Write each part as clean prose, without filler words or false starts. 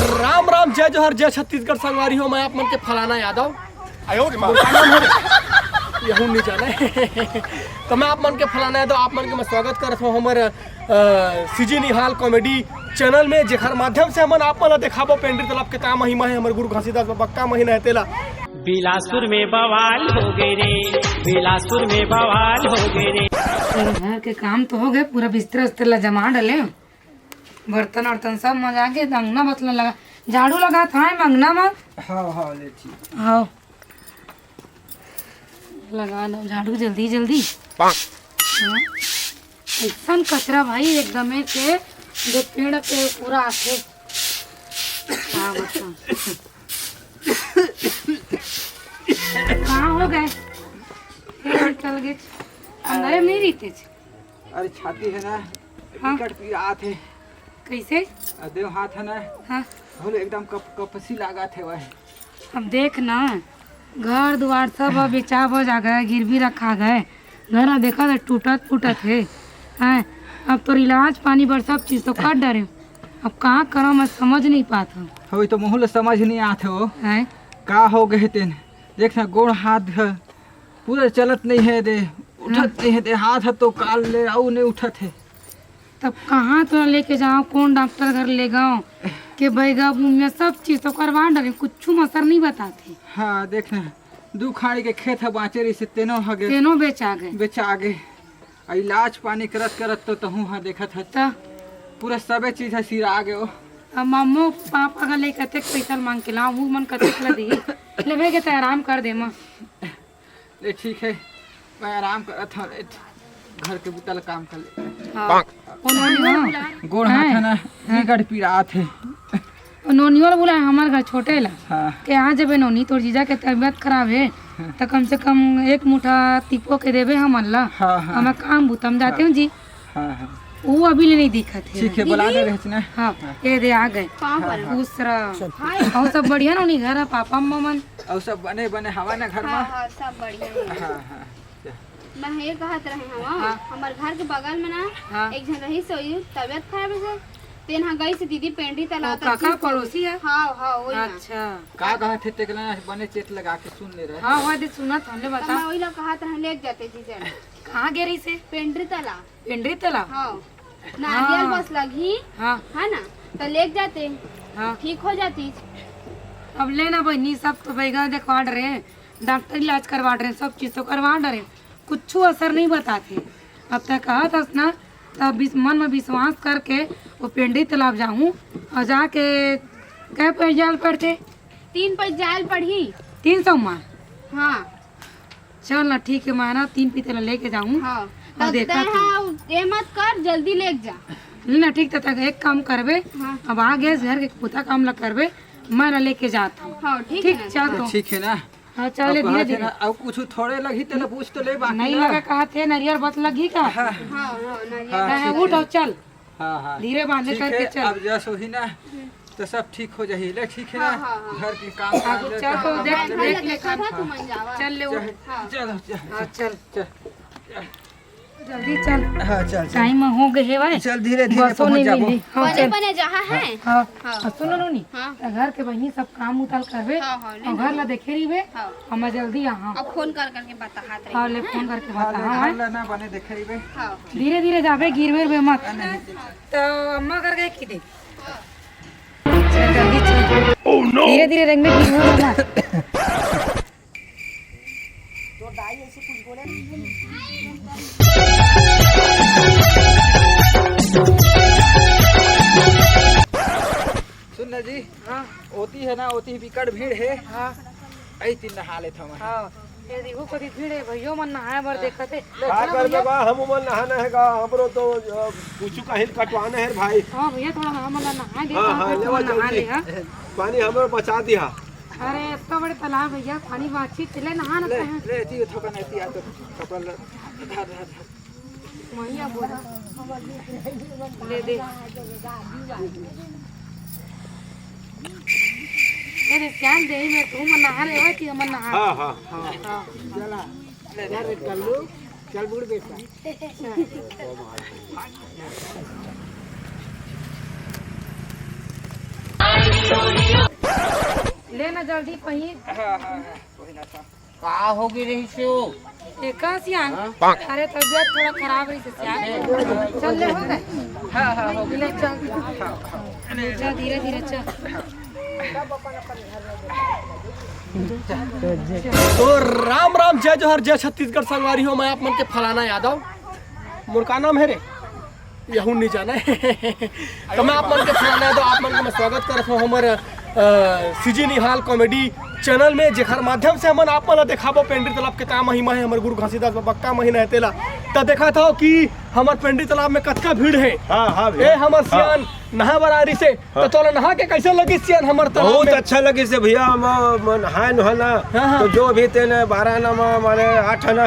राम राम, जय जोहर, जय छत्तीसगढ़ संगवारी हो। मैं आप मन के फलाना यादव यहू नहीं जाना तो मैं आप मन के फलाना यादव आप मन के मैं स्वागत करत हूँ हमारे सीजी निहाल कॉमेडी चैनल में, जेकर माध्यम से हमन आप मन देखाबो पेंड्री तालाब के का महिमा है। हमारे गुरु घासीदास बाबा का महीना है तेला। बिलासपुर में बवाल हो गए रे, बिलासपुर में बवाल हो गए रे। घर के काम तो हो गए, पूरा बिस्तर उस्तर ला जमा डले, बर्तन वर्तन सब मजा के अंगना बतला लगा, झाड़ू लगा था अंगना में। हाँ लगा दो झाड़ू जल्दी जल्दी। ऐसा कचरा भाई एकदम के जो पेड़ के पूरा आथे। हाँ बता कहाँ हो गए? चल गए अंदर नहीं रहते थे। अरे छाती है ना, हाँ? विकट पीड़ा थे। कैसे? देव हाथ है ना, हाँ बोले एकदम कपसी लगा थे वह। अब देख ना, घर द्वार सब अब बेचा बजा गए, गिरवी रखा गए, घर देखा था टूटत फूटत है। हैं अब तो इलाज पानी पर सब चीज़ तो कर डरे। अब कहाँ करो मैं समझ नहीं पाता हूँ। हो तो मुँह समझ नहीं आते हो हैं का हो गए तेन। देखना गोड़ हाथ है पूरा चलत नहीं है, दे उठत नहीं है, दे हाथ है तो काल ले आऊ नहीं उठत है। तब कहाँ तो लेके जाओ, कौन डॉक्टर घर ले गाओ के बैगा में सब चीज़ तो करवा डरे, कुछ असर नहीं बताते। हाँ देखना दू खाड़ी के खेत है बाँचे रही से तेनो हो गए, तेनों बेचा गए। बेचा गए। इलाज पानी करत करत तो तहूँ हाँ देखत है तो पूरा सबे चीज़ है सिरा गए। अब मम्मो पापा का ले कतेक पैसा मांग के लाऊं, वो मन कतेक ला दी लेवे के तो आराम कर दे माँ। ले ठीक है, मैं आराम करत हूँ, घर के बुतल काम कर ले। हाँ उन्होंने गोड़ हाथ है ना विकट पीड़ा थे। नोनियोल बोला हमारे घर छोटे ला हाँ के आ जबे नोनी, तोर जीजा के तबीयत खराब है तो कम से कम एक मुठा तिको के देवे हम अल्लाह। हाँ हाँ हमें काम भूतम जाते हूँ जी। हाँ हाँ वो अभी ले नहीं दिखत है। ठीक है, बुला दे रहे ना। हाँ ये दे आ गए दूसरा। और सब बढ़िया नोनी घर है पापा मम्मन और सब बने बने हवा ना घर में। हाँ, सब बढ़िया है। हाँ हाँ मैं ये कहत रहे हम हमारे घर के बगल में ना हाँ। एक जन रही सोई तबियत खराब है, तेन हाँ गई से दीदी पेंडी तला काका पड़ोसी है। हाँ हाँ वही ना। अच्छा का कहा थे तेकला बने चेत लगा के सुन ले रहे। हाँ वह दे सुना था, हमने तो बता मैं वही लोग कहत रहे ले जाते जी जन कहाँ गेरी से पेंडी तला। पिंडरी तला। हाँ नारियल बस लगी हाँ है ना, तो ले जाते हाँ ठीक हो जाती। अब लेना बहनी सब तो बैगा देखवा रहे, डॉक्टर इलाज करवा रहे, सब चीज़ तो करवा रहे, कुछ असर नहीं बताते। अब तक कहा था ना, तब मन में विश्वास करके वो पेंडी तालाब जाऊँ और जाके क्या पैसे जाल पड़ते 3 पैसे जाल पड़ी। 300 माँ। हाँ चल ना ठीक है, मैं ना 3 पीते लेके जाऊँ। हाँ और देखा ये मत कर, जल्दी ले जा ना। ठीक था, एक काम करबे। हाँ। अब आ गए घर के खुदा काम ला करबे, मैं ना लेके जाता हूँ। हाँ ठीक ठीक है। चल तो ठीक है ना। हाँ चले धीरे धीरे। अब कुछ थोड़े लगी तेल पूछ तो ले बाकी नहीं लगा कहा थे नारियल बत लगी का। हाँ हाँ नारियल उठ और चल हाँ हाँ धीरे बांधे ठीक करके है। चल। अब जैसे ही ना तो सब ठीक हो जाए ले, ठीक है ना। हाँ, हाँ। घर के काम काज ले, चल तो देख घर देख लगे ले था तू मन जावा। चल ले उठ। चलो हाँ चल चल जल्दी चल, हाँ चल टाइम हो गए है भाई। चल धीरे धीरे बसों पहुंच नहीं जाबो। मिली। हाँ बने चल। बने जहाँ है। हाँ हाँ। सुनो लोनी, हाँ। घर के बहनी सब काम उताल करबे हाँ, हाँ, ले और घर ला देखे रही बे। हाँ। हम जल्दी यहाँ अब फोन कर करके बता हाथ रही। हाँ ले फोन करके हाँ बता। हाँ ले ना बने देखे ही बे। हाँ धीरे धीरे जाबे, गिरवे बे मत। तो अम्मा कर गए कि दे चल जल्दी चल। धीरे धीरे रंग में गिरवे बे मत। सुन ना जी, हाँ ओती है ना, ओती विकट भीड़ है। हाँ आई तीन नहा ले था मैं। हाँ ये देखो कभी भीड़ है भैया मन नहाए बर देखते। का कर बेबा, हम मन नहाना है का, हमरो तो कुछ काहिल कटवाना है भाई। हाँ भैया थोड़ा हम नहा दे। हाँ, हाँ, लेवा नहा जल्दी। ले। हाँ पानी हमरो बचा दिया। अरे इतना बड़े तालाब भैया, पानी बातचीत चले नहा ना ले कहाँ। ले ती थोका नहीं ती आ तो कपड़ा ले धर धर धर। भैया बोला ले दे। अरे क्या दे मैं तू मन नहा ले कि हम नहा। हाँ हाँ हाँ चला ले धर कर लो। चल बुड़ बेटा। लेना जल्दी पहिए का होगी रही से वो कहाँ सियान अरे तबियत थोड़ा खराब रही से सियान चल ले हो गए ले चल धीरे धीरे चल तो राम राम जय जोहर जय छत्तीसगढ़ संगवारी हो। मैं आप मन के फलाना यादव मोर का नाम है रे यहू नहीं जाना तो मैं आप मन के फलाना यादव आप मन के मैं स्वागत करत हूँ हमारे सीजी निहाल कॉमेडी चैनल में जेखर माध्यम से हमन आप मन देखाबो पेंड्री तालाब के का महिमा है। हमारे गुरु घासीदास बाबा का महीना है तेला तो देखा था कि हमारे पेंड्री तालाब में कतका भीड़ है। ए हमार सियान नहा बरारी से तो तोला नहा के कैसे लगी सियान हमार तालाब बहुत में? अच्छा लगी से भैया हम नहाए नहाना हाँ। तो जो भी तेने 12 ना माने 8 ना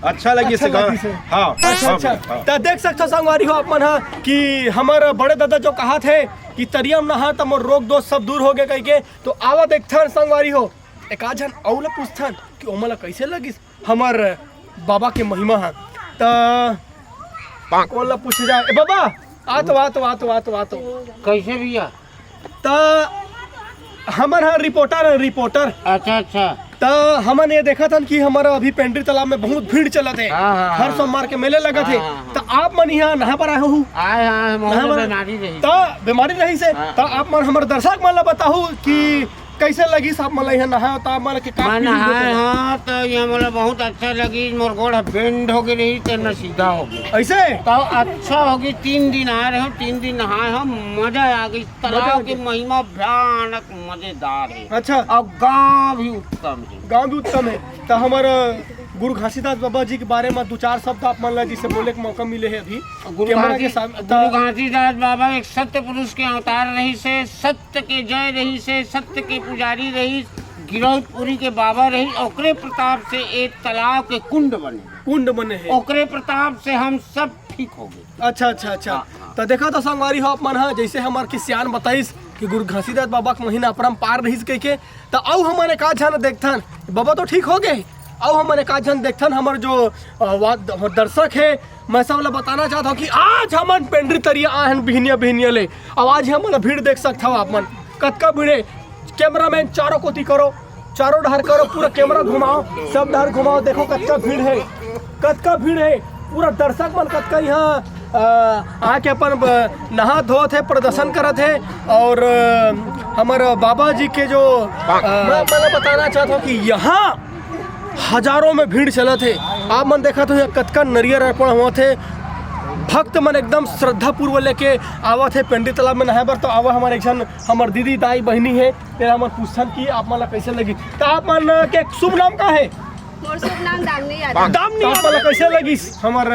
अच्छा लगी से लगी से। हाँ अच्छा अच्छा तो देख सकते हो संगवारी हो आप मन हा कि हमारे बड़े दादा जो कहा थे कि तरियम नहा तो मोर रोग दोष सब दूर हो गए कह के तो आवा देखथन संगवारी हो एक आजन औला पूछथन कि ओमला कैसे लगी हमार बाबा के महिमा है तो कौन ला पूछे जाए ए बाबा आतो कैसे भैया तो हमन हा रिपोर्टर अच्छा अच्छा तो हमन ये देखा था कि हमारा अभी पेंड्री तालाब में बहुत भीड़ चला थे हाँ। हर सोमवार के मेले लगा थे हाँ। तो आप मन यहाँ नहा पर आए हो आए हाँ नहा पर- बीमारी रही तो बीमारी रही से हाँ। तो आप मन हमारे दर्शक मन ला बताओ कि कैसे लगी सब मन यहाँ नहा तो आप मन के का मैं फीलिंग नहाए होते? हाँ तो ये मतलब बहुत अच्छा लगी मोर गोड़ बेंड हो गई रही तो न सीधा हो गया ऐसे तो अच्छा होगी 3 दिन आए रहे 3 दिन नहाए हम मजा आ गई तालाब की महिमा भयानक मजेदार है अच्छा और गांव भी उत्तम है। गाँव भी उत्तम है तो हमारा गुरु घासीदास बाबा जी के बारे में 2-4 शब्द आप मन ला जिसे बोले के मौका मिले है अभी कैमरा के सामने गुरु घासीदास बाबा एक सत्य पुरुष के अवतार रही से सत्य के जय रही से सत्य के पुजारी रही गिरौदपुरी के बाबा रही ओकरे प्रताप से एक तालाब के कुंड बने हैं ओकरे प्रताप से हम सब ठीक हो गए। अच्छा तो देखा तो संगवारी हो आप मन हा जैसे हमार किसियान बताइस कि गुरु घासीदास बाबा के महीना अपरम्पार रहीस कह के तो आउ हमारे का जान देखथन बाबा तो ठीक हो गए अब हमारे का जन देखथन हमारे जो दर्शक है मैं सब ला बताना चाहता हूँ कि आज हमन पेंड्री तरिया आहन बिहनिया ले अब आज हम भीड़ देख सकते हो आप मन कतका भीड़ है। कैमरामैन चारों कोती करो चारों डहर करो पूरा कैमरा घुमाओ सब डहर घुमाओ देखो कतका भीड़ है पूरा दर्शक मन कतका यहाँ आके अपन नहा धोत है प्रदर्शन करत है और हमारे बाबा जी के जो मैं बताना चाहता हूँ कि यहाँ हजारों में भीड़ चला थे आप मन देखा तो यहाँ कतका नरियर अर्पण हुआ थे भक्त मन एकदम श्रद्धा पूर्व लेके आवा थे पेंड्री तालाब में नहाए बर तो आवा हमारे एक जन हमार दीदी दाई बहनी है तेरा मन पूछन की आप मन कैसे लगी तो आप मन के शुभ नाम का है मोर शुभ नाम दामिनी यादव। दामिनी आप मन कैसे लगी हमार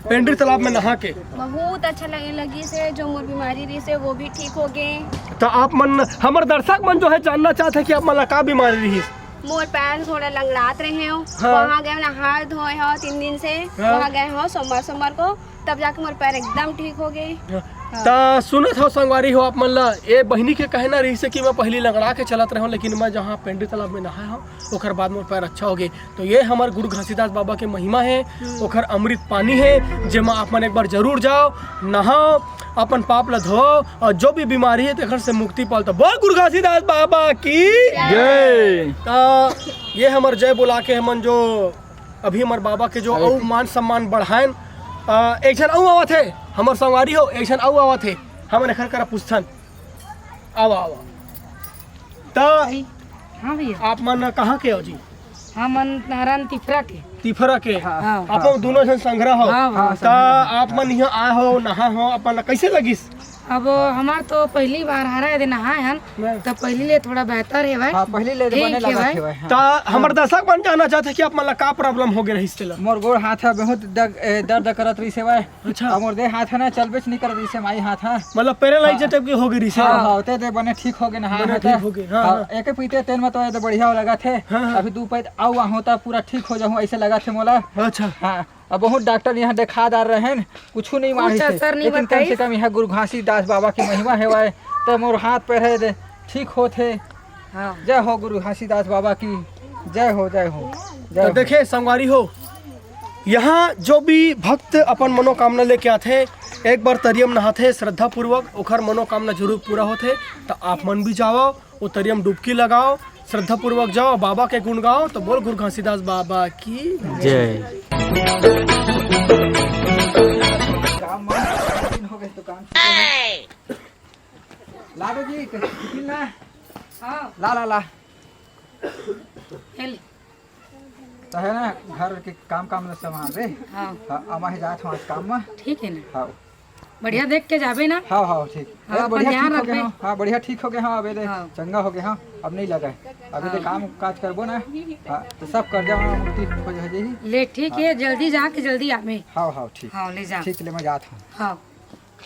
पेंड्री तालाब में नहा के बहुत अच्छा लगी से जो मोर बीमारी रही से वो भी ठीक हो गए। तो आप मन हमारे दर्शक मन जो है जानना चाहते कि आप मन का बीमारी रही मोर पैर थोड़ा लंगड़ात रहे हो हाँ। वहाँ गए नहा धोए हो 3 दिन से हाँ। वहाँ गए हो सोमवार को तब जाके मोर पैर एकदम ठीक हो गए। तो सुनत हो संगवारी हो आप मन ला ए बहनी के कहना रही से कि मैं पहले लंगड़ा के चलत रहा लेकिन मैं जहाँ पेंड्री तालाब में नहाया हूँ ओकर बाद मोर पैर अच्छा हो गए। तो ये हमारे गुरु घासीदास बाबा के महिमा है ओकर अमृत पानी है जेमा आप मन एक बार जरूर जाओ नहाओ अपन पाप ला धो और जो भी बीमारी है तेखर से मुक्ति पाल तो बोल गुरु घासीदास बाबा की जय। तो ये हमार जय बुला के हमन जो अभी हमार बाबा के जो औ मान सम्मान बढ़ाएं एक जन औ आवा थे हमार संगवारी हो एक जन औ आवा थे हमन एखर करा पूछथन आवा तो हाँ भैया आप मन कहाँ के हो जी हम नारायण तिफरा के तिफरा के हाँ। आप दोनों जन संग्रह हो हाँ, तो आप मन यहाँ आए हो नहा हो अपन कैसे लगिस अब हमार तो पहली बार हरा दिन नहाए हन तो पहले लिए थोड़ा बेहतर है भाई हाँ पहले ले ठीक बने है लगा भाई। थे भाई हाँ। तो हमारे दर्शक मन जानना चाहते कि आप मन का प्रॉब्लम हो गया रही इससे मोर गोड़ हाथ है बहुत दर्द करत रही से भाई अच्छा। और मोर दे हाथ है ना चलबेच नहीं करत रही से माई हाथ है मतलब पैरालाइज टाइप की हो गई रही से हाँ हाँ ते बने ठीक हो गए नहा बने ठीक हो गए, हाँ, हाँ। एक पीते तेल में तो ये तो बढ़िया लगा थे हाँ। अभी 2 पैद आऊ होता पूरा ठीक हो जाऊँ ऐसे लगा थे मोला अच्छा हाँ अब बहुत डॉक्टर यहाँ देखा दार रहे हैं कुछ नहीं मारी कुछ थे असर नहीं लेकिन कम से कम यहाँ गुरु घासीदास बाबा की महिमा है वाए तो मोर हाथ पैर है ठीक हो थे। हाँ। जय हो गुरु घासीदास बाबा की जय हो जय हो जय तो हो। देखे संगवारी हो यहाँ जो भी भक्त अपन मनोकामना लेके आते एक बार तरियम नहाथे श्रद्धा पूर्वक ओखर मनोकामना जरूर पूरा होथे। तो आप मन भी जाओ वो तरियम डुबकी लगाओ, श्रद्धा पूर्वक जाओ, बाबा के गुण गाओ। तो बोल गुरु घासीदास बाबा की जय। काम हो गए तो काम लाडो जी टिफिन ना हाँ ला ला ला ले। तो है ना घर के काम में सामान रे। हाँ हाँ अमा ही जात हूँ आज काम में। ठीक है ना, हाँ बढ़िया देख के जाबे ना। हाँ हाँ ठीक। हाँ, हाँ, बढ़िया ध्यान ठीक हो गया। रखबे। हाँ, हाँ बढ़िया ठीक हो गया। हाँ अबे दे हाँ। चंगा हो गया। हाँ अब नहीं लगा है। अभी तो काम काज करबो ना। हाँ तो सब कर जाओ मुक्ति हो जाही। ले ठीक है, जल्दी जाके जल्दी आवे। हाँ हाँ ठीक। हाँ ले जा। ठीक ले मैं जात हूँ। हाँ